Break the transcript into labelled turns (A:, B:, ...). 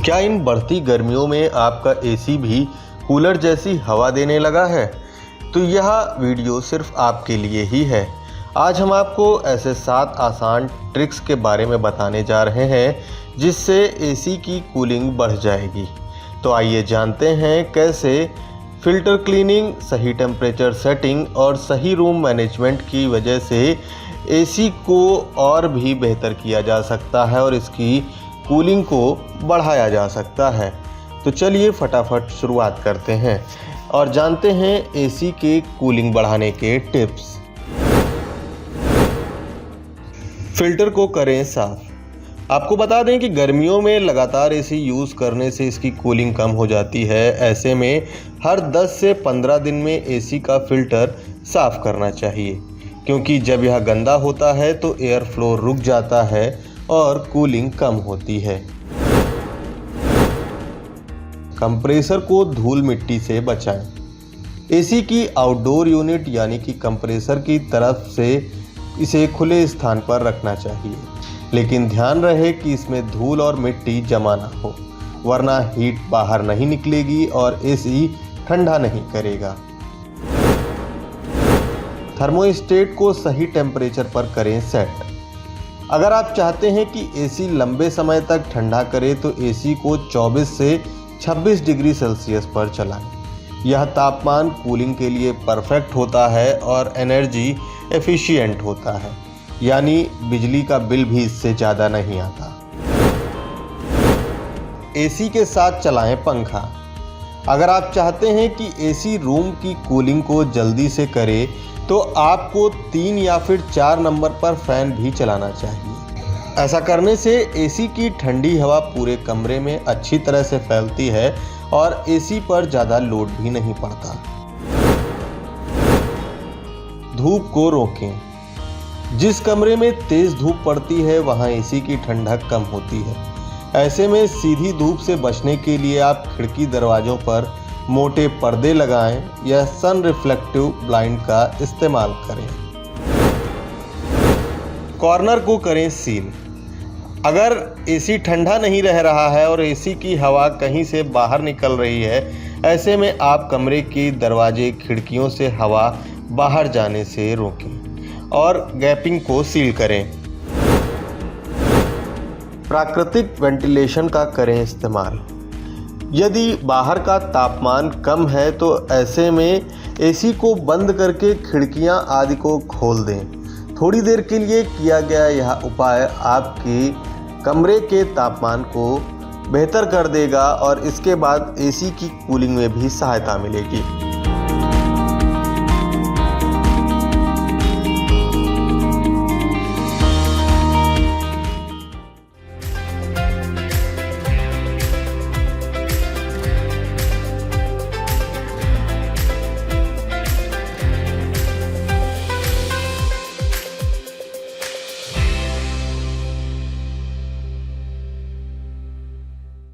A: क्या इन बढ़ती गर्मियों में आपका एसी भी कूलर जैसी हवा देने लगा है? तो यह वीडियो सिर्फ आपके लिए ही है। आज हम आपको ऐसे 7 आसान ट्रिक्स के बारे में बताने जा रहे हैं जिससे एसी की कूलिंग बढ़ जाएगी। तो आइए जानते हैं कैसे फ़िल्टर क्लीनिंग, सही टेम्परेचर सेटिंग और सही रूम मैनेजमेंट की वजह से एसी को और भी बेहतर किया जा सकता है और इसकी कूलिंग को बढ़ाया जा सकता है। तो चलिए फटाफट शुरुआत करते हैं और जानते हैं एसी के कूलिंग बढ़ाने के टिप्स। फ़िल्टर को करें साफ़। आपको बता दें कि गर्मियों में लगातार एसी यूज़ करने से इसकी कूलिंग कम हो जाती है। ऐसे में हर 10 से 15 दिन में एसी का फ़िल्टर साफ़ करना चाहिए, क्योंकि जब यह गंदा होता है तो एयर फ्लो रुक जाता है और कूलिंग कम होती है। कंप्रेसर को धूल मिट्टी से बचाएं। एसी की आउटडोर यूनिट यानी कि कंप्रेसर की तरफ से इसे खुले स्थान पर रखना चाहिए, लेकिन ध्यान रहे कि इसमें धूल और मिट्टी जमा ना हो, वरना हीट बाहर नहीं निकलेगी और एसी ठंडा नहीं करेगा। थर्मोस्टेट को सही टेम्परेचर पर करें सेट। अगर आप चाहते हैं कि एसी लंबे समय तक ठंडा करे तो एसी को 24 से 26 डिग्री सेल्सियस पर चलाएं। यह तापमान कूलिंग के लिए परफेक्ट होता है और एनर्जी एफिशिएंट होता है, यानी बिजली का बिल भी इससे ज़्यादा नहीं आता। एसी के साथ चलाएं पंखा। अगर आप चाहते हैं कि एसी रूम की कूलिंग को जल्दी से करे तो आपको 3 या फिर 4 नंबर पर फैन भी चलाना चाहिए। ऐसा करने से एसी की ठंडी हवा पूरे कमरे में अच्छी तरह से फैलती है और एसी पर ज़्यादा लोड भी नहीं पड़ता। धूप को रोकें। जिस कमरे में तेज़ धूप पड़ती है वहाँ एसी की ठंडक कम होती है। ऐसे में सीधी धूप से बचने के लिए आप खिड़की दरवाज़ों पर मोटे पर्दे लगाएं या सन रिफ्लेक्टिव ब्लाइंड का इस्तेमाल करें। कॉर्नर को करें सील। अगर एसी ठंडा नहीं रह रहा है और एसी की हवा कहीं से बाहर निकल रही है, ऐसे में आप कमरे के दरवाजे खिड़कियों से हवा बाहर जाने से रोकें और गैपिंग को सील करें। प्राकृतिक वेंटिलेशन का करें इस्तेमाल। यदि बाहर का तापमान कम है तो ऐसे में एसी को बंद करके खिड़कियां आदि को खोल दें। थोड़ी देर के लिए किया गया यह उपाय आपके कमरे के तापमान को बेहतर कर देगा और इसके बाद एसी की कूलिंग में भी सहायता मिलेगी।